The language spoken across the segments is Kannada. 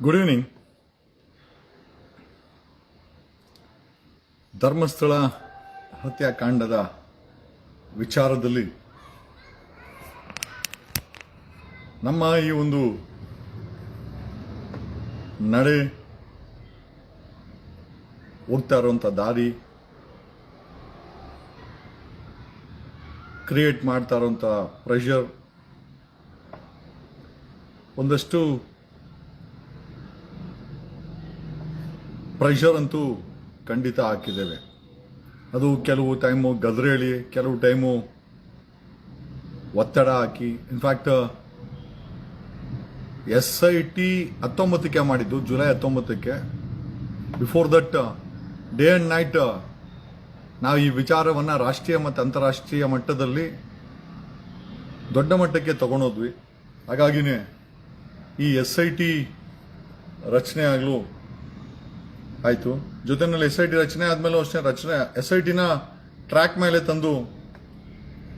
Good evening. ಧರ್ಮಸ್ಥಳ ಹತ್ಯಾಕಾಂಡದ ವಿಚಾರದಲ್ಲಿ ನಮ್ಮ ಈ ಒಂದು ನಡೆ ಹೋಗ್ತಾ ಇರುವಂಥ ದಾರಿ, ಕ್ರಿಯೇಟ್ ಮಾಡ್ತಾ ಇರುವಂಥ ಪ್ರೆಷರ್, ಒಂದಷ್ಟು ಪ್ರೆಷರ್ ಅಂತೂ ಖಂಡಿತ ಹಾಕಿದ್ದೇವೆ. ಅದು ಕೆಲವು ಟೈಮು ಗದರೇಳಿ, ಕೆಲವು ಟೈಮು ಒತ್ತಡ ಹಾಕಿ. ಇನ್ಫ್ಯಾಕ್ಟ್ SIT 19ಕ್ಕೆ ಮಾಡಿದ್ದು, ಜುಲೈ 19ಕ್ಕೆ. Before that day and night ನಾವು ಈ ವಿಚಾರವನ್ನು ರಾಷ್ಟ್ರೀಯ ಮತ್ತು ಅಂತಾರಾಷ್ಟ್ರೀಯ ಮಟ್ಟದಲ್ಲಿ ದೊಡ್ಡ ಮಟ್ಟಕ್ಕೆ ತಗೊಂಡೋದ್ವಿ. ಹಾಗಾಗಿನೇ ಈ SIT ರಚನೆ ಆಗಲು ಆಯಿತು. ಜೊತೆಯಲ್ಲಿ SIT ರಚನೆ ಆದಮೇಲೂ ಅಷ್ಟೇ SITನ ಟ್ರ್ಯಾಕ್ ಮೇಲೆ ತಂದು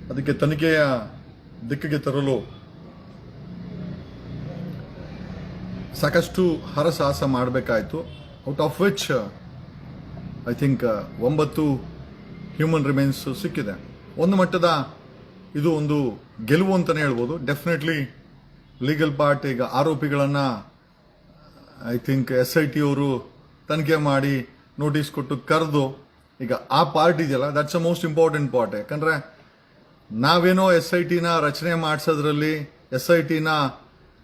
ಅದಕ್ಕೆ ತನಿಖೆಯ ದಿಕ್ಕಿಗೆ ತರಲು ಸಾಕಷ್ಟು ಹರಸಾಹಸ ಮಾಡಬೇಕಾಯಿತು. Out of which I think 9 human remains ಸಿಕ್ಕಿದೆ. ಒಂದು ಮಟ್ಟದ ಇದು ಒಂದು ಗೆಲುವು ಅಂತಲೇ ಹೇಳ್ಬೋದು. ಡೆಫಿನೆಟ್ಲಿ ಲೀಗಲ್ ಪಾರ್ಟ್ ಈಗ ಆರೋಪಿಗಳನ್ನು ಐ ಥಿಂಕ್ SIT ಅವರು ತನಿಖೆ ಮಾಡಿ ನೋಟಿಸ್ ಕೊಟ್ಟು ಕರೆದು ಈಗ ಆ ಪಾರ್ಟ್ ಇದೆಯಲ್ಲ, that's a most important part. ಯಾಕಂದರೆ ನಾವೇನೋ SITನ ರಚನೆ ಮಾಡಿಸೋದ್ರಲ್ಲಿ, SITನ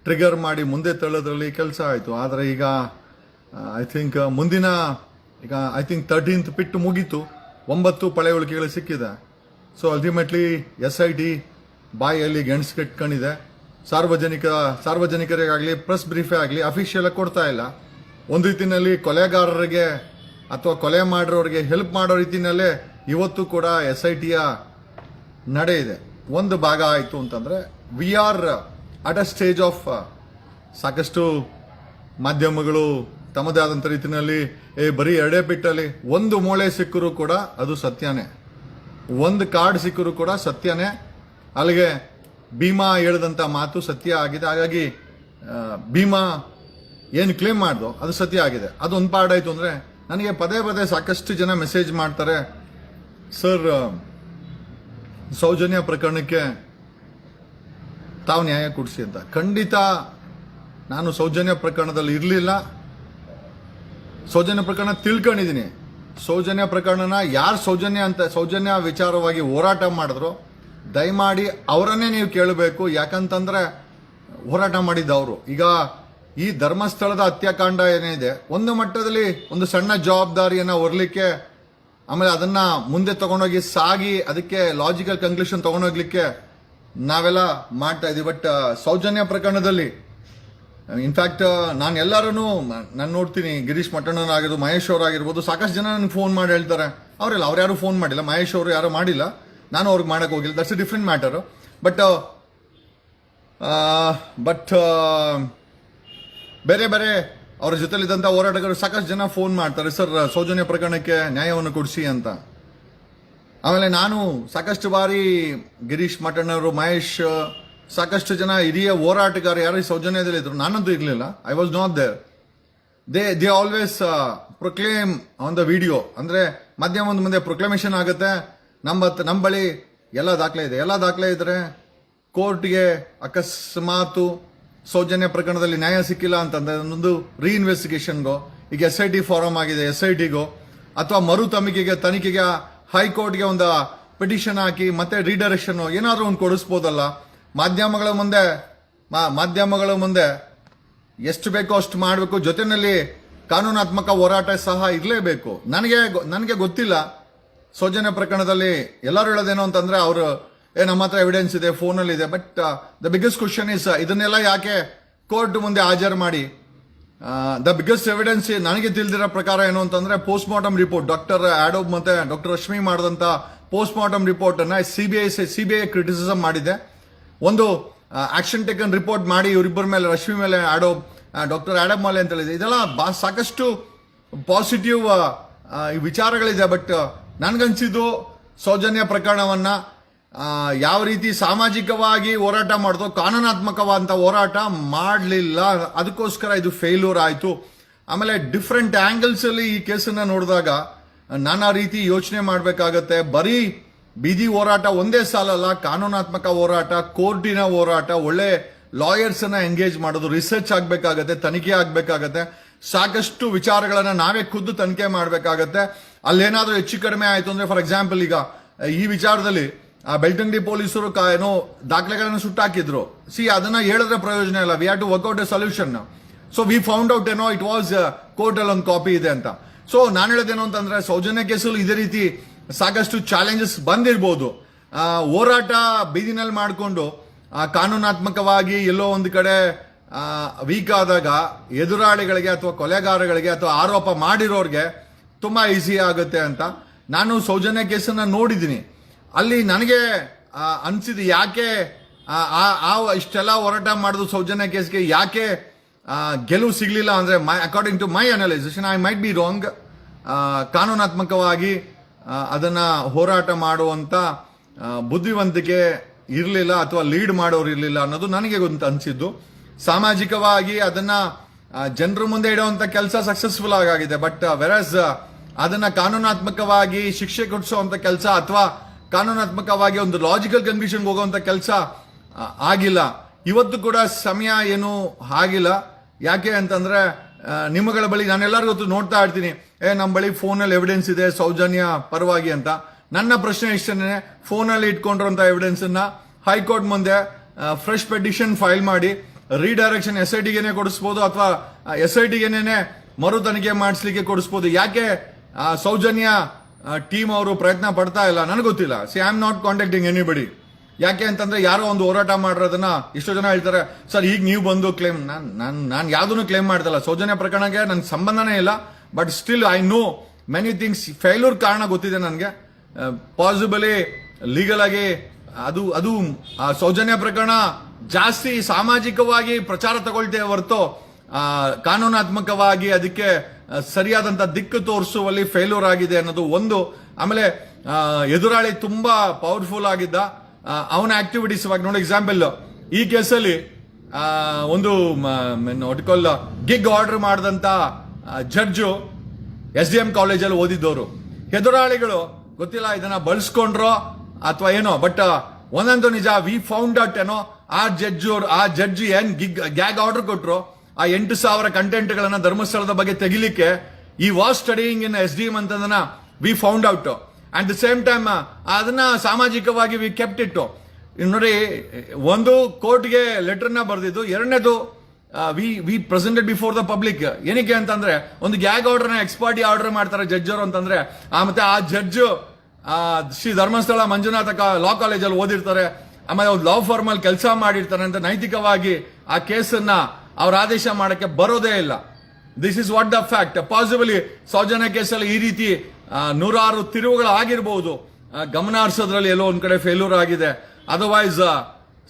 ಟ್ರಿಗರ್ ಮಾಡಿ ಮುಂದೆ ತಳ್ಳೋದ್ರಲ್ಲಿ ಕೆಲಸ ಆಯಿತು. ಆದರೆ ಈಗ ಐ ಥಿಂಕ್ ಮುಂದಿನ ಈಗ 13th ಪಿಟ್ಟು ಮುಗೀತು, 9 ಪಳೆ ಉಳಿಕೆಗಳು ಸಿಕ್ಕಿದೆ. ಸೊ ಅಲ್ಟಿಮೇಟ್ಲಿ SIT ಬಾಯಲ್ಲಿ ಗೆಣಸು ಕಟ್ಕೊಂಡಿದೆ. ಸಾರ್ವಜನಿಕರಿಗಾಗಲಿ, ಪ್ರೆಸ್ ಬ್ರೀಫೇ ಆಗಲಿ ಅಫಿಷಿಯಲ್ ಆಗಿ ಕೊಡ್ತಾ ಇಲ್ಲ. ಒಂದು ರೀತಿಯಲ್ಲಿ ಕೊಲೆಗಾರರಿಗೆ ಅಥವಾ ಕೊಲೆ ಮಾಡಿರೋರಿಗೆ ಹೆಲ್ಪ್ ಮಾಡೋ ರೀತಿಯಲ್ಲೇ ಇವತ್ತು ಕೂಡ SITಯ ನಡೆ ಇದೆ. ಒಂದು ಭಾಗ ಆಯಿತು ಅಂತಂದರೆ we are at a stage of ಸಾಕಷ್ಟು ಮಾಧ್ಯಮಗಳು ತಮ್ಮದೇ ಆದಂಥ ರೀತಿಯಲ್ಲಿ ಬರೀ 2 ಪಿಟ್ಟಲ್ಲಿ ಒಂದು ಮೂಳೆ ಸಿಕ್ಕರೂ ಕೂಡ ಅದು ಸತ್ಯನೇ, ಒಂದು ಕಾರ್ಡ್ ಸಿಕ್ಕರೂ ಕೂಡ ಸತ್ಯನೇ. ಅಲ್ಲಿಗೆ ಭೀಮಾ ಹೇಳಿದಂಥ ಮಾತು ಸತ್ಯ ಆಗಿದೆ. ಹಾಗಾಗಿ ಭೀಮಾ ಏನು ಕ್ಲೇಮ್ ಮಾಡ್ದೋ ಅದು ಸತ್ಯ ಆಗಿದೆ. ಅದೊಂದು ಪಾರ್ಟ್ ಆಯಿತು. ಅಂದರೆ ನನಗೆ ಪದೇ ಪದೇ ಸಾಕಷ್ಟು ಜನ ಮೆಸೇಜ್ ಮಾಡ್ತಾರೆ, ಸರ್ ಸೌಜನ್ಯ ಪ್ರಕರಣಕ್ಕೆ ತಾವು ನ್ಯಾಯ ಕೊಡಿಸಿ ಅಂತ. ಖಂಡಿತ ನಾನು ಸೌಜನ್ಯ ಪ್ರಕರಣದಲ್ಲಿ ಇರಲಿಲ್ಲ. ಸೌಜನ್ಯ ಪ್ರಕರಣ ತಿಳ್ಕೊಂಡಿದ್ದೀನಿ. ಸೌಜನ್ಯ ಪ್ರಕರಣನ ಯಾರು ಸೌಜನ್ಯ ವಿಚಾರವಾಗಿ ಹೋರಾಟ ಮಾಡಿದ್ರು ದಯಮಾಡಿ ಅವರನ್ನೇ ನೀವು ಕೇಳಬೇಕು. ಯಾಕಂತಂದ್ರೆ ಹೋರಾಟ ಮಾಡಿದ್ದವರು. ಈಗ ಈ ಧರ್ಮಸ್ಥಳದ ಹತ್ಯಾಕಾಂಡ ಏನಿದೆ, ಒಂದು ಮಟ್ಟದಲ್ಲಿ ಒಂದು ಸಣ್ಣ ಜವಾಬ್ದಾರಿಯನ್ನು ಹೊರಲಿಕ್ಕೆ, ಆಮೇಲೆ ಅದನ್ನ ಮುಂದೆ ತಗೊಂಡೋಗಿ ಸಾಗಿ ಅದಕ್ಕೆ ಲಾಜಿಕಲ್ ಕನ್ಕ್ಲೂಷನ್ ತಗೊಂಡೋಗ್ಲಿಕ್ಕೆ ನಾವೆಲ್ಲ ಮಾಡ್ತಾ ಇದೀವಿ. ಬಟ್ ಸೌಜನ್ಯ ಪ್ರಕರಣದಲ್ಲಿ ಇನ್ಫ್ಯಾಕ್ಟ್ ನಾನು ಎಲ್ಲರೂ ನಾನು ನೋಡ್ತೀನಿ, ಗಿರೀಶ್ ಮಠಣ್ಣನಾಗಿರ್ಬೋದು, ಮಹೇಶ್ ಅವರಾಗಿರ್ಬೋದು, ಸಾಕಷ್ಟು ಜನ ನನಗೆ ಫೋನ್ ಮಾಡಿ ಹೇಳ್ತಾರೆ. ಅವ್ರು ಯಾರು ಫೋನ್ ಮಾಡಿಲ್ಲ, ಮಹೇಶ್ ಅವರು ಯಾರು ಮಾಡಿಲ್ಲ, ನಾನು ಅವ್ರಿಗೆ ಮಾಡಕ್ಕೆ ಹೋಗಿಲ್ಲ. That's A different matter. But ಬೇರೆ ಬೇರೆ ಅವರ ಜೊತೆಲಿದ್ದಂಥ ಹೋರಾಟಗಾರರು ಸಾಕಷ್ಟು ಜನ ಫೋನ್ ಮಾಡ್ತಾರೆ, ಸರ್ ಸೌಜನ್ಯ ಪ್ರಕರಣಕ್ಕೆ ನ್ಯಾಯವನ್ನು ಕೊಡಿಸಿ ಅಂತ. ಆಮೇಲೆ ನಾನು ಸಾಕಷ್ಟು ಬಾರಿ ಗಿರೀಶ್ ಮಠಣ್ಣವರು, ಮಹೇಶ್, ಸಾಕಷ್ಟು ಜನ ಹಿರಿಯ ಹೋರಾಟಗಾರ ಯಾರು ಸೌಜನ್ಯದಲ್ಲಿ ಇದ್ರು, ನಾನಂತೂ ಇರಲಿಲ್ಲ. I was not there. They always proclaim on the video. ಅಂದರೆ ಮಾಧ್ಯಮದ ಮುಂದೆ ಪ್ರೊಕ್ಲಮೇಷನ್ ಆಗುತ್ತೆ, ನಮ್ಮ ಬಳಿ ಎಲ್ಲ ದಾಖಲೆ ಇದ್ರೆ ಕೋರ್ಟ್ಗೆ ಅಕಸ್ಮಾತು ಸೌಜನ್ಯ ಪ್ರಕರಣದಲ್ಲಿ ನ್ಯಾಯ ಸಿಕ್ಕಿಲ್ಲ ಅಂತಂದ್ರೆ ಒಂದು ರೀಇನ್ವೆಸ್ಟಿಗೇಷನ್ಗೋ, ಈಗ SIT ಫಾರಂ ಆಗಿದೆ SITಗೋ, ಅಥವಾ ಮರು ತನಿಖೆಗೆ ಹೈಕೋರ್ಟ್ಗೆ ಒಂದು ಪಿಟಿಷನ್ ಹಾಕಿ ಮತ್ತೆ ರೀಡೈರೆಕ್ಷನ್ ಏನಾದರೂ ಒಂದು ಕೊಡಿಸ್ಬೋದಲ್ಲ. ಮಾಧ್ಯಮಗಳ ಮುಂದೆ ಎಷ್ಟು ಬೇಕೋ ಅಷ್ಟು ಮಾಡಬೇಕು. ಜೊತೆಯಲ್ಲಿ ಕಾನೂನಾತ್ಮಕ ಹೋರಾಟ ಸಹ ಇರಲೇಬೇಕು. ನನಗೆ ಗೊತ್ತಿಲ್ಲ ಸೌಜನ್ಯ ಪ್ರಕರಣದಲ್ಲಿ ಎಲ್ಲರೂ ಹೇಳೋದೇನೋ ಅಂತಂದ್ರೆ ಅವರು ನಮ್ಮ ಹತ್ರ ಎವಿಡೆನ್ಸ್ ಇದೆ, ಫೋನಲ್ಲಿ ಇದೆ. But the biggest question is, ಇದನ್ನೆಲ್ಲ ಯಾಕೆ ಕೋರ್ಟ್ ಮುಂದೆ ಹಾಜರು ಮಾಡಿ? ದ ಬಿಗ್ಗೆಸ್ಟ್ ಎವಿಡೆನ್ಸ್ ನನಗೆ ತಿಳಿದಿರೋ ಪ್ರಕಾರ ಏನು ಅಂತಂದ್ರೆ ಪೋಸ್ಟ್ ಮಾರ್ಟಮ್ ರಿಪೋರ್ಟ್, ಡಾಕ್ಟರ್ ಆಡೋಬ್ ಮತ್ತೆ ಡಾಕ್ಟರ್ ರಶ್ಮಿ ಮಾಡಿದಂತ ಪೋಸ್ಟ್ ಮಾರ್ಟಮ್ ರಿಪೋರ್ಟ್ ಅನ್ನ ಸಿಬಿಐ ಕ್ರಿಟಿಸಿಸಮ್ ಮಾಡಿದೆ. ಒಂದು ಆಕ್ಷನ್ ಟೇಕನ್ ರಿಪೋರ್ಟ್ ಮಾಡಿ ಇವರಿಬ್ಬರ ಮೇಲೆ, ರಶ್ಮಿ ಮೇಲೆ, ಡಾಕ್ಟರ್ ಆಡೋಬ್ ಮೇಲೆ ಅಂತ ಹೇಳಿದೆ. ಇದೆಲ್ಲ ಸಾಕಷ್ಟು ಪಾಸಿಟಿವ್ ವಿಚಾರಗಳಿದೆ. ಬಟ್ ನನ್ಗನ್ಸಿದ್ದು ಸೌಜನ್ಯ ಪ್ರಕರಣವನ್ನ ಯಾವ ರೀತಿ ಸಾಮಾಜಿಕವಾಗಿ ಹೋರಾಟ ಮಾಡ್ದೋ ಕಾನೂನಾತ್ಮಕವಾದಂತ ಹೋರಾಟ ಮಾಡಲಿಲ್ಲ. ಅದಕ್ಕೋಸ್ಕರ ಇದು ಫೇಲ್ಯೂರ್ ಆಯಿತು. ಆಮೇಲೆ ಡಿಫ್ರೆಂಟ್ ಆಂಗಲ್ಸ್ ಅಲ್ಲಿ ಈ ಕೇಸನ್ನ ನೋಡಿದಾಗ ನಾನಾ ರೀತಿ ಯೋಚನೆ ಮಾಡಬೇಕಾಗತ್ತೆ. ಬರೀ ಬೀದಿ ಹೋರಾಟ ಒಂದೇ ಸಾಲಲ್ಲ, ಕಾನೂನಾತ್ಮಕ ಹೋರಾಟ, ಕೋರ್ಟಿನ ಹೋರಾಟ, ಒಳ್ಳೆ ಲಾಯರ್ಸ್ ಅನ್ನ ಎಂಗೇಜ್ ಮಾಡೋದು, ರಿಸರ್ಚ್ ಆಗ್ಬೇಕಾಗತ್ತೆ, ತನಿಖೆ ಆಗ್ಬೇಕಾಗತ್ತೆ, ಸಾಕಷ್ಟು ವಿಚಾರಗಳನ್ನ ನಾವೇ ಖುದ್ದು ತನಿಖೆ ಮಾಡಬೇಕಾಗತ್ತೆ. ಅಲ್ಲೇನಾದ್ರೂ ಹೆಚ್ಚು ಕಡಿಮೆ ಆಯ್ತು ಅಂದ್ರೆ, ಫಾರ್ ಎಕ್ಸಾಂಪಲ್ ಈಗ ಈ ವಿಚಾರದಲ್ಲಿ ಬೆಳ್ತಂಗಡಿ ಪೊಲೀಸರು ಏನೋ ದಾಖಲೆಗಳನ್ನು ಸುಟ್ಟಾಕಿದ್ರು. ಅದನ್ನ ಹೇಳಿದ್ರೆ ಪ್ರಯೋಜನ ಇಲ್ಲ. We have to work out a solution. So we found out ಏನೋ ಇಟ್ ವಾಸ್ ಕೋರ್ಟ್ ಅಲ್ಲಿ ಒಂದು ಕಾಪಿ ಇದೆ ಅಂತ. ಸೊ ನಾನು ಹೇಳೋದೇನು ಅಂತಂದ್ರೆ, ಸೌಜನ್ಯ ಕೇಸಲ್ಲಿ ಇದೇ ರೀತಿ ಸಾಕಷ್ಟು ಚಾಲೆಂಜಸ್ ಬಂದಿರಬಹುದು. ಹೋರಾಟ ಬೀದಿನಲ್ಲಿ ಮಾಡಿಕೊಂಡು ಕಾನೂನಾತ್ಮಕವಾಗಿ ಎಲ್ಲೋ ಒಂದು ಕಡೆ ವೀಕ್ ಆದಾಗ ಎದುರಾಳಿಗಳಿಗೆ ಅಥವಾ ಕೊಲೆಗಾರಗಳಿಗೆ ಅಥವಾ ಆರೋಪ ಮಾಡಿರೋರ್ಗೆ ತುಂಬಾ ಈಸಿ ಆಗುತ್ತೆ ಅಂತ. ನಾನು ಸೌಜನ್ಯ ಕೇಸನ್ನ ನೋಡಿದ್ದೀನಿ. ಅಲ್ಲಿ ನನಗೆ ಅನ್ಸಿದ್ದು, ಯಾಕೆ ಇಷ್ಟೆಲ್ಲ ಹೋರಾಟ ಮಾಡಿದ್ರು ಸೌಜನ್ಯ ಕೇಸ್ಗೆ ಯಾಕೆ ಗೆಲುವು ಸಿಗ್ಲಿಲ್ಲ ಅಂದ್ರೆ, according to my analysation, I might be wrong. ಕಾನೂನಾತ್ಮಕವಾಗಿ ಅದನ್ನ ಹೋರಾಟ ಮಾಡುವಂತ ಬುದ್ಧಿವಂತಿಕೆ ಇರಲಿಲ್ಲ ಅಥವಾ ಲೀಡ್ ಮಾಡೋರು ಇರಲಿಲ್ಲ ಅನ್ನೋದು ನನಗೆ ಅನ್ಸಿದ್ದು. ಸಾಮಾಜಿಕವಾಗಿ ಅದನ್ನ ಜನರ ಮುಂದೆ ಇಡುವಂತ ಕೆಲಸ ಸಕ್ಸಸ್ಫುಲ್ ಆಗಿದೆ. ಬಟ್ ವೆರಸ್ ಅದನ್ನ ಕಾನೂನಾತ್ಮಕವಾಗಿ ಶಿಕ್ಷೆ ಕೊಡಿಸುವಂತ ಕೆಲಸ ಅಥವಾ ಕಾನೂನಾತ್ಮಕವಾಗಿ ಒಂದು ಲಾಜಿಕಲ್ ಕನ್ಕ್ಲೂಷನ್ ಹೋಗುವಂತ ಕೆಲಸ ಆಗಿಲ್ಲ. ಇವತ್ತು ಕೂಡ ಸಮಯ ಏನು ಆಗಿಲ್ಲ. ಯಾಕೆ ಅಂತಂದ್ರೆ, ನಿಮ್ಮಗಳ ಬಳಿ ನಾನೆಲ್ಲರಿಗೂ ನೋಡ್ತಾ ಇರ್ತೀನಿ, ನಮ್ಮ ಬಳಿ ಫೋನಲ್ಲಿ ಎವಿಡೆನ್ಸ್ ಇದೆ ಸೌಜನ್ಯ ಪರವಾಗಿ ಅಂತ. ನನ್ನ ಪ್ರಶ್ನೆ ಇಷ್ಟನೇ, ಫೋನಲ್ಲಿ ಇಟ್ಕೊಂಡಿರುವಂತ ಎವಿಡೆನ್ಸ್ ಅನ್ನ ಹೈಕೋರ್ಟ್ ಮುಂದೆ ಫ್ರೆಶ್ ಪೆಟಿಷನ್ ಫೈಲ್ ಮಾಡಿ ರೀಡೈರೆಕ್ಷನ್ SITಗೆನೆ ಕೊಡಿಸಬಹುದು ಅಥವಾ SITಗೆನೆ ಮರು ತನಿಖೆ ಮಾಡಿಸ್ಲಿಕ್ಕೆ ಕೊಡಿಸಬಹುದು. ಯಾಕೆ ಸೌಜನ್ಯ ಟೀಮ್ ಅವರು ಪ್ರಯತ್ನ ಪಡ್ತಾ ಇಲ್ಲ ನನಗೆ ಗೊತ್ತಿಲ್ಲ. I am not contacting anybody. ಯಾಕೆ ಅಂತಂದ್ರೆ, ಯಾರೋ ಒಂದು ಹೋರಾಟ ಮಾಡಿರೋದನ್ನ ಇಷ್ಟೋ ಜನ ಹೇಳ್ತಾರೆ, ಸರ್ ಈಗ ನೀವು ಬಂದು ಕ್ಲೇಮ್. ನಾನು ಯಾವ್ದನ್ನು ಕ್ಲೇಮ್ ಮಾಡ್ತಲ್ಲ. ಸೌಜನ್ಯ ಪ್ರಕರಣಕ್ಕೆ ನನ್ಗೆ ಸಂಬಂಧನೇ ಇಲ್ಲ. But still I know many things. Failure ಕಾರಣ ಗೊತ್ತಿದೆ ನನಗೆ. ಪಾಸಿಬಲಿ ಲೀಗಲ್ ಆಗಿ ಅದು ಸೌಜನ್ಯ ಪ್ರಕರಣ ಜಾಸ್ತಿ ಸಾಮಾಜಿಕವಾಗಿ ಪ್ರಚಾರ ತಗೊಳ್ತೇವೆ ಹೊರತು ಕಾನೂನಾತ್ಮಕವಾಗಿ ಅದಕ್ಕೆ ಸರಿಯಾದಂತ ದಿಕ್ಕು ತೋರಿಸುವಲ್ಲಿ ಫೇಲ್ಯೂರ್ ಆಗಿದೆ ಅನ್ನೋದು ಒಂದು. ಆಮೇಲೆ ಎದುರಾಳಿ ತುಂಬಾ ಪವರ್ಫುಲ್ ಆಗಿದ್ದ. ಅವನ ಆಕ್ಟಿವಿಟೀಸ್ ಇವಾಗ ನೋಡಿ, ಎಕ್ಸಾಂಪಲ್ ಈ ಕೇಸಲ್ಲಿ ಒಂದು ಒಟ್ಕೊಲ್ಲ ಗಿಗ್ ಆರ್ಡರ್ ಮಾಡಿದಂತ ಜಡ್ಜು SDM ಕಾಲೇಜಲ್ಲಿ ಓದಿದ್ದವರು. ಎದುರಾಳಿಗಳು ಗೊತ್ತಿಲ್ಲ ಇದನ್ನ ಬಳಸ್ಕೊಂಡ್ರೋ ಅಥವಾ ಏನೋ, ಬಟ್ ಒಂದೊಂದು ನಿಜ, ವಿ ಫೌಂಡ್ ಔಟ್ ಏನೋ ಆ ಜಡ್ಜ್ ಏನ್ ಗ್ಯಾಗ್ ಆರ್ಡರ್ ಕೊಟ್ರು, ಆ 8,000 ಕಂಟೆಂಟ್ ಗಳನ್ನ ಧರ್ಮಸ್ಥಳದ ಬಗ್ಗೆ ತೆಗಿಲಿಕ್ಕೆ ಈ ವಾಸ್ ಸ್ಟಡಿಯಿಂಗ್ ಇನ್ SDM ಅಂತಂದನ್ನ we found out. At the same time ಅದನ್ನ ಸಾಮಾಜಿಕವಾಗಿ ವಿ ಕೆಪ್ಟ್ ಇಟ್ಟು. ನೋಡಿ, ಒಂದು ಕೋರ್ಟ್ಗೆ ಲೆಟರ್ನ ಬರೆದಿದ್ದು, ಎರಡನೇದು we presented before the public. ಏನಕ್ಕೆ ಅಂತಂದ್ರೆ, ಒಂದು ಗ್ಯಾಗ್ ಆರ್ಡರ್ನ ಎಕ್ಸ್ಪರ್ಟಿ ಆರ್ಡರ್ ಮಾಡ್ತಾರೆ ಜಡ್ಜ್ ಅವರು ಅಂತಂದ್ರೆ, ಮತ್ತೆ ಆ ಜಡ್ಜ್ ಶ್ರೀ ಧರ್ಮಸ್ಥಳ ಮಂಜುನಾಥ ಲಾ ಕಾಲೇಜಲ್ಲಿ ಓದಿರ್ತಾರೆ, ಆಮೇಲೆ ಒಂದು ಲಾ ಫರ್ಮ್ ಅಲ್ಲಿ ಕೆಲಸ ಮಾಡಿರ್ತಾರೆ ಅಂತ ನೈತಿಕವಾಗಿ ಆ ಕೇಸನ್ನ ಅವ್ರ ಆದೇಶ ಮಾಡಕ್ಕೆ ಬರೋದೇ ಇಲ್ಲ. This is what the fact. Possibly Sowjanya ಕೇಸಲ್ಲಿ ಈ ರೀತಿ ನೂರಾರು ತಿರುವುಗಳು ಆಗಿರಬಹುದು. ಗಮನ ಹರಿಸೋದ್ರಲ್ಲಿ ಎಲ್ಲೋ ಒಂದ್ ಕಡೆ ಫೇಲ್ಯೂರ್ ಆಗಿದೆ. Otherwise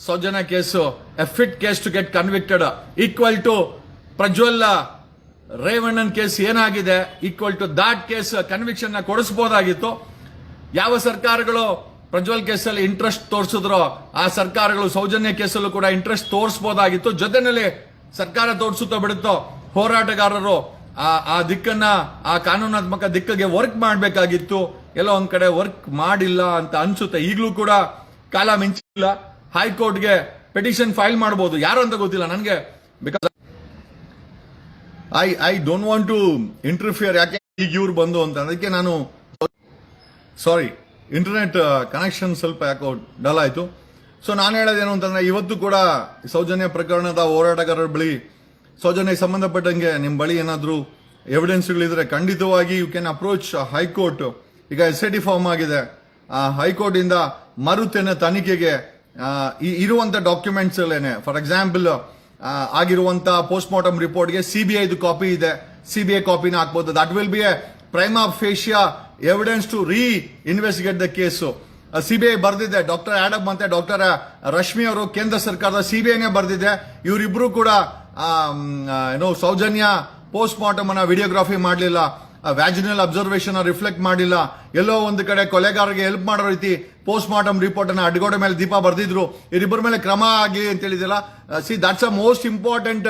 Soujanya case a fit case to get convicted, equal to Prajwal ರೇವಣ್ಣನ್ ಕೇಸ್ ಏನಾಗಿದೆ, equal to that case conviction ನ ಕೊಡಿಸಬಹುದಾಗಿತ್ತು. ಯಾವ ಸರ್ಕಾರಗಳು ಪ್ರಜ್ವಲ್ ಕೇಸಲ್ಲಿ ಇಂಟ್ರೆಸ್ಟ್ ತೋರಿಸಿದ್ರೋ ಆ ಸರ್ಕಾರಗಳು ಸೌಜನ್ಯ ಕೇಸಲ್ಲೂ ಕೂಡ ಇಂಟ್ರೆಸ್ಟ್ ತೋರಿಸಬಹುದಾಗಿತ್ತು. ಜೊತೆನಲ್ಲಿ ಸರ್ಕಾರ ತೋರಿಸುತ್ತೋ ಬಿಡುತ್ತೋ, ಹೋರಾಟಗಾರರು ಆ ದಿಕ್ಕನ್ನ, ಆ ಕಾನೂನಾತ್ಮಕ ದಿಕ್ಕಿಗೆ ವರ್ಕ್ ಮಾಡಬೇಕಾಗಿತ್ತು. ಎಲ್ಲೋ ಒಂದ್ ಕಡೆ ವರ್ಕ್ ಮಾಡಿಲ್ಲ ಅಂತ ಅನ್ಸುತ್ತೆ. ಈಗಲೂ ಕೂಡ ಕಾಲ ಮಿಂಚಿಲ್ಲ. ಹೈಕೋರ್ಟ್ಗೆ ಪೆಟಿಷನ್ ಫೈಲ್ ಮಾಡಬಹುದು, ಯಾರು ಅಂತ ಗೊತ್ತಿಲ್ಲ ನನಗೆ. Because I don't want to interfere. ಯಾಕೆ ಈಗ ಇವ್ರು ಬಂದು ಅಂತ, ಅದಕ್ಕೆ ನಾನು ಸಾರಿ, ಇಂಟರ್ನೆಟ್ ಕನೆಕ್ಷನ್ ಸ್ವಲ್ಪ ಯಾಕೋ ಡಲ್ ಆಯ್ತು. ಸೊ ನಾನು ಹೇಳೋದೇನು ಅಂತಂದ್ರೆ, ಇವತ್ತು ಕೂಡ ಸೌಜನ್ಯ ಪ್ರಕರಣದ ಹೋರಾಟಗಾರರ ಬಳಿ, ಸೌಜನ್ಯಕ್ಕೆ ಸಂಬಂಧಪಟ್ಟಂಗೆ ನಿಮ್ಮ ಬಳಿ ಏನಾದರೂ ಎವಿಡೆನ್ಸ್ಗಳಿದ್ರೆ ಖಂಡಿತವಾಗಿ ಯು ಕ್ಯಾನ್ ಅಪ್ರೋಚ್ ಹೈಕೋರ್ಟ್. ಈಗ SIT ಫಾರ್ಮ್ ಆಗಿದೆ, ಹೈಕೋರ್ಟ್ ಇಂದ ತನಿಖೆಗೆ ಇರುವಂತ ಡಾಕ್ಯುಮೆಂಟ್ಸ್ ಅಲ್ಲೇನೆ, ಫಾರ್ ಎಕ್ಸಾಂಪಲ್ ಆಗಿರುವಂತ ಪೋಸ್ಟ್ ಮಾರ್ಟಮ್ ರಿಪೋರ್ಟ್ಗೆ CBI ಕಾಪಿ ಇದೆ, CBI ಕಾಪಿನ ಹಾಕ್ಬೋದು. That will be a prima facie evidence to investigate the case. CBI ಬರ್ದಿದೆ, ಡಾಕ್ಟರ್ ಆಡಮ್ ಮತ್ತೆ ಡಾಕ್ಟರ್ ರಶ್ಮಿ ಅವರು ಕೇಂದ್ರ ಸರ್ಕಾರದ CBIನೇ ಬರ್ದಿದೆ. ಇವರಿಬ್ರು ಕೂಡ ಸೌಜನ್ಯ ಪೋಸ್ಟ್ ಮಾರ್ಟಮ್ ಅನ್ನ ವಿಡಿಯೋಗ್ರಫಿ ಮಾಡಲಿಲ್ಲ, ವ್ಯಾಜಿನಲ್ ಅಬ್ಸರ್ವೇಷನ್ ರಿಫ್ಲೆಕ್ಟ್ ಮಾಡಿಲ್ಲ, ಎಲ್ಲೋ ಒಂದು ಕಡೆ ಕೊಲೆಗಾರರಿಗೆ ಹೆಲ್ಪ್ ಮಾಡೋ ರೀತಿ ಪೋಸ್ಟ್ ಮಾರ್ಟಮ್ ರಿಪೋರ್ಟ್ ಅನ್ನ ಅಡ್ಗೋಡೆ ಮೇಲೆ ದೀಪ ಬರೆದಿದ್ರು, ಇವರಿಬ್ಬರ ಮೇಲೆ ಕ್ರಮ ಆಗಲಿ ಅಂತ ಹೇಳಿದಿಲ್ಲ. See that's a most important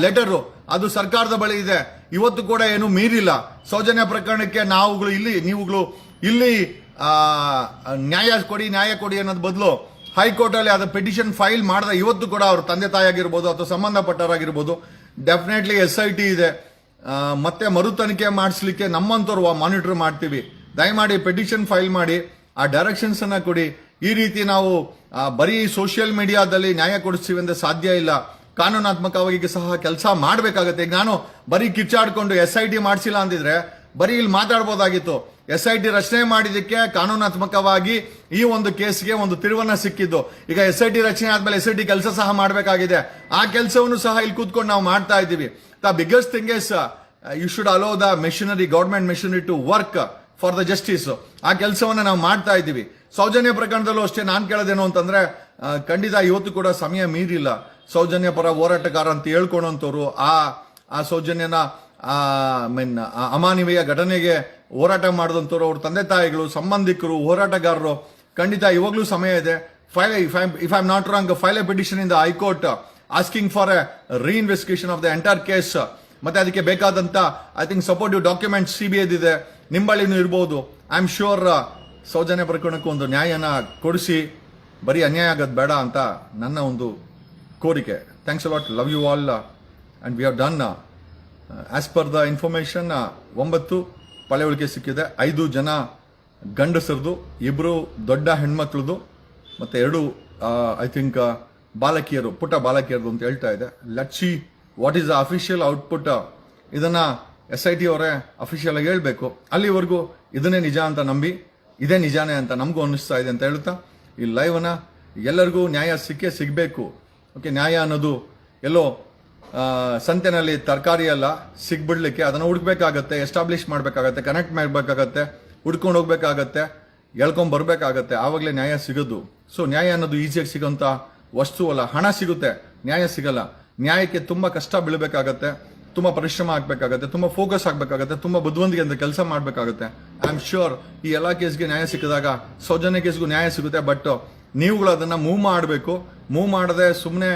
letter. ಅದು ಸರ್ಕಾರದ ಬಳಿ ಇದೆ. ಇವತ್ತು ಕೂಡ ಏನು ಮೀರಿಲ್ಲ. ಸೌಜನ್ಯ ಪ್ರಕರಣಕ್ಕೆ ನೀವುಗಳು ಇಲ್ಲಿ ನ್ಯಾಯ ಕೊಡಿ ಅನ್ನೋದು ಬದಲು ಹೈಕೋರ್ಟ್ ಅಲ್ಲಿ ಅದ ಪಿಟಿಷನ್ ಫೈಲ್ ಮಾಡಿದ ಇವತ್ತು ಕೂಡ ಅವ್ರ ತಂದೆ ತಾಯಿ ಆಗಿರ್ಬೋದು ಅಥವಾ ಸಂಬಂಧಪಟ್ಟವರಾಗಿರ್ಬೋದು ಡೆಫಿನೆಟ್ಲಿ SIT ಇದೆ. ಮತ್ತೆ ಮರು ತನಿಖೆ ಮಾಡಿಸ್ಲಿಕ್ಕೆ ನಮ್ಮಂತವ್ರು ಮಾನಿಟರ್ ಮಾಡ್ತೀವಿ. ದಯಮಾಡಿ ಪಿಟಿಷನ್ ಫೈಲ್ ಮಾಡಿ ಆ ಡೈರೆಕ್ಷನ್ಸ್ ಅನ್ನ ಕೊಡಿ. ಈ ರೀತಿ ನಾವು ಬರೀ ಸೋಷಿಯಲ್ ಮೀಡಿಯಾದಲ್ಲಿ ನ್ಯಾಯ ಕೊಡಿಸ್ತೀವಿ ಅಂದ್ರೆ ಸಾಧ್ಯ ಇಲ್ಲ. ಕಾನೂನಾತ್ಮಕವಾಗಿ ಸಹ ಕೆಲಸ ಮಾಡಬೇಕಾಗತ್ತೆ. ಈಗ ನಾನು ಬರೀ ಕಿಚ್ಚಾಡ್ಕೊಂಡು SIT ಮಾಡಿಸಿಲ್ಲ ಅಂದಿದ್ರೆ ಬರೀ ಇಲ್ಲಿ ಮಾತಾಡ್ಬೋದಾಗಿತ್ತು. SIT ರಚನೆ ಮಾಡಿದಕ್ಕೆ ಕಾನೂನಾತ್ಮಕವಾಗಿ ಈ ಒಂದು ಕೇಸ್ಗೆ ಒಂದು ತಿರುವನ್ನ ಸಿಕ್ಕಿದ್ದು. ಈಗ SIT ರಚನೆ ಆದ್ಮೇಲೆ SIT ಕೆಲಸ ಸಹ ಮಾಡಬೇಕಾಗಿದೆ. ಆ ಕೆಲಸವನ್ನು ಸಹ ಇಲ್ಲಿ ಕೂತ್ಕೊಂಡು ನಾವು ಮಾಡ್ತಾ ಇದ್ದೀವಿ. The biggest thing is you should allow the machinery, government machinery to work for the justice. ಆ ಕೆಲಸವನ್ನ ನಾವು ಮಾಡ್ತಾ ಇದ್ದೀವಿ. ಸೌಜನ್ಯ ಪ್ರಕರಣದಲ್ಲೂ ಅಷ್ಟೇ ನಾನು ಕೇಳೋದೇನು ಅಂತಂದ್ರೆ ಖಂಡಿತ ಇವತ್ತು ಕೂಡ ಸಮಯ ಮೀರಿಲ್ಲ. ಸೌಜನ್ಯ ಪರ ಹೋರಾಟಗಾರ ಅಂತ ಹೇಳ್ಕೊಳ್ಳೋಂಥವ್ರು ಆ ಸೌಜನ್ಯನ ಅಮಾನವೀಯ ಘಟನೆಗೆ ಹೋರಾಟ ಮಾಡಿದಂಥವ್ರು, ಅವ್ರ ತಂದೆ ತಾಯಿಗಳು, ಸಂಬಂಧಿಕರು, ಹೋರಾಟಗಾರರು, ಖಂಡಿತ ಇವಾಗಲೂ ಸಮಯ ಇದೆ. If I am not wrong, file A petition in the high court asking for A reinvestigation of the entire case. ಮತ್ತೆ ಅದಕ್ಕೆ ಬೇಕಾದಂತ I think supportive document CBI ಇದೆ, ನಿಂಬಳಿನೂ ಇರಬಹುದು. ಐ ಆಮ್ ಶ್ಯೂರ್ ಸೌಜನ್ಯ ಪ್ರಕರಣಕ್ಕೂ ಒಂದು ನ್ಯಾಯನ ಕೊಡಿಸಿ, ಬರೀ ಅನ್ಯಾಯ ಆಗೋದು ಬೇಡ ಅಂತ ನನ್ನ ಒಂದು ಕೋರಿಕೆ. Thanks a lot, love you all and we have done as per the information 9 ಪಳೆಯುಳಿಕೆ ಸಿಕ್ಕಿದೆ. 5 ಜನ ಗಂಡಸರದು, 2 ದೊಡ್ಡ ಹೆಣ್ಮಕ್ಳದು, ಮತ್ತೆ 2 ಐ ಥಿಂಕ್ ಬಾಲಕಿಯರು, ಪುಟ್ಟ ಬಾಲಕಿಯರದು ಅಂತ ಹೇಳ್ತಾ ಇದೆ. Let's see what is the official output. ಇದನ್ನ SIT ಅವರೇ ಅಫಿಷಿಯಲ್ ಆಗಿ ಹೇಳ್ಬೇಕು. ಅಲ್ಲಿವರೆಗೂ ಇದನ್ನೇ ನಿಜ ಅಂತ ನಂಬಿ ಇದೇ ನಿಜಾನೇ ಅಂತ ನಮಗೂ ಅನ್ನಿಸ್ತಾ ಇದೆ ಅಂತ ಹೇಳ್ತಾ ಈ ಲೈವ್ನ ಎಲ್ಲರಿಗೂ ನ್ಯಾಯ ಸಿಗಬೇಕು. ಓಕೆ, ನ್ಯಾಯ ಅನ್ನೋದು ಎಲ್ಲೋ ಸಂತೆನಲ್ಲಿ ತರಕಾರಿ ಎಲ್ಲ ಸಿಗ್ಬಿಡ್ಲಿಕ್ಕೆ ಅದನ್ನು ಹುಡುಕ್ಬೇಕಾಗತ್ತೆ, ಎಸ್ಟಾಬ್ಲಿಷ್ ಮಾಡಬೇಕಾಗತ್ತೆ, ಕನೆಕ್ಟ್ ಮಾಡಬೇಕಾಗತ್ತೆ, ಹುಡ್ಕೊಂಡು ಹೋಗ್ಬೇಕಾಗತ್ತೆ, ಎಳ್ಕೊಂಡ್ ಬರ್ಬೇಕಾಗತ್ತೆ. ಆವಾಗಲೇ ನ್ಯಾಯ ಸಿಗೋದು. ಸೊ ನ್ಯಾಯ ಅನ್ನೋದು ಈಸಿಯಾಗಿ ಸಿಗೋಂಥ ವಸ್ತು ಅಲ್ಲ. ಹಣ ಸಿಗುತ್ತೆ, ನ್ಯಾಯ ಸಿಗಲ್ಲ. ನ್ಯಾಯಕ್ಕೆ ತುಂಬಾ ಕಷ್ಟ ಬೀಳಬೇಕಾಗತ್ತೆ, ತುಂಬಾ ಪರಿಶ್ರಮ ಆಗ್ಬೇಕಾಗತ್ತೆ, ತುಂಬಾ ಫೋಕಸ್ ಆಗ್ಬೇಕಾಗತ್ತೆ, ತುಂಬಾ ಬುದ್ಧಿವಂತಿಕೆಯಿಂದ ಕೆಲಸ ಮಾಡ್ಬೇಕಾಗತ್ತೆ. ಐ ಆಮ್ ಶ್ಯೂರ್ ಈ ಎಲ್ಲಾ ಕೇಸ್ಗೆ ನ್ಯಾಯ ಸಿಕ್ಕಿದಾಗ ಸೌಜನ್ಯ ಕೇಸ್ಗೂ ನ್ಯಾಯ ಸಿಗುತ್ತೆ. ಬಟ್ ನೀವುಗಳು ಅದನ್ನ ಮೂವ್ ಮಾಡಬೇಕು. ಮೂವ್ ಮಾಡದೆ ಸುಮ್ಮನೆ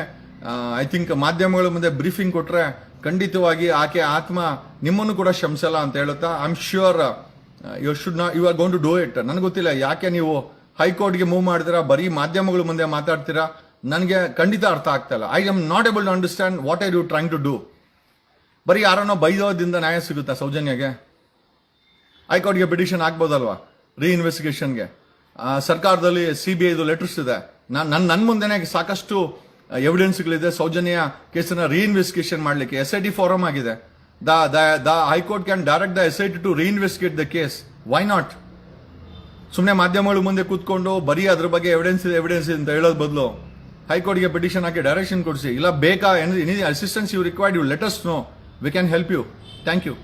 ಐ ಥಿಂಕ್ ಮಾಧ್ಯಮಗಳ ಮುಂದೆ ಬ್ರೀಫಿಂಗ್ ಕೊಟ್ರೆ ಖಂಡಿತವಾಗಿ ಆಕೆ ಆತ್ಮ ನಿಮ್ಮನ್ನು ಕೂಡ ಶ್ರಮಿಸಲ್ಲ ಅಂತ ಹೇಳುತ್ತಾ I am sure you are gone to do it. ನನಗೆ ಗೊತ್ತಿಲ್ಲ ಯಾಕೆ ನೀವು ಹೈಕೋರ್ಟ್ಗೆ ಮೂವ್ ಮಾಡ್ತೀರಾ, ಬರೀ ಮಾಧ್ಯಮಗಳ ಮುಂದೆ ಮಾತಾಡ್ತೀರಾ, ನನಗೆ ಖಂಡಿತ ಅರ್ಥ ಆಗ್ತಾ ಇಲ್ಲ. I am not able to understand what are you trying to do. ಬರೀ ಯಾರನ್ನೋ ಬೈದೋದ್ರಿಂದ ನ್ಯಾಯ ಸಿಗುತ್ತಾ ಸೌಜನ್ಯಗೆ? ಹೈಕೋರ್ಟ್ಗೆ ಪಿಟಿಷನ್ ಹಾಕ್ಬೋದಲ್ವಾ ರೀಇನ್ವೆಸ್ಟಿಗೇಷನ್ಗೆ? ಸರ್ಕಾರದಲ್ಲಿ CBI ಲೆಟರ್ಸ್ ಇದೆ. ನನ್ನ ಮುಂದೆನೆ ಸಾಕಷ್ಟು ಎವಿಡೆನ್ಸ್ಗಳಿದೆ ಸೌಜನ್ಯ ಕೇಸನ್ನ ರೀಇನ್ವೆಸ್ಟಿಗೇಷನ್ ಮಾಡಲಿಕ್ಕೆ. SIT ಫಾರಮ್ ಆಗಿದೆ. The high court can direct the SIT to reinvestigate the case. Why not? ಸುಮ್ಮನೆ ಮಾಧ್ಯಮಗಳು ಮುಂದೆ ಕೂತ್ಕೊಂಡು ಬರೀ ಅದ್ರ ಬಗ್ಗೆ ಎವಿಡೆನ್ಸ್ ಅಂತ ಹೇಳೋದ್ ಬದಲು ಹೈಕೋರ್ಟ್ಗೆ ಪಿಟಿಷನ್ ಹಾಕಿ ಡೈರೆಕ್ಷನ್ ಕೊಡಿಸಿ. ಇಲ್ಲ ಬೇಕಾ any assistance you required, you let us know, we can help you. Thank you.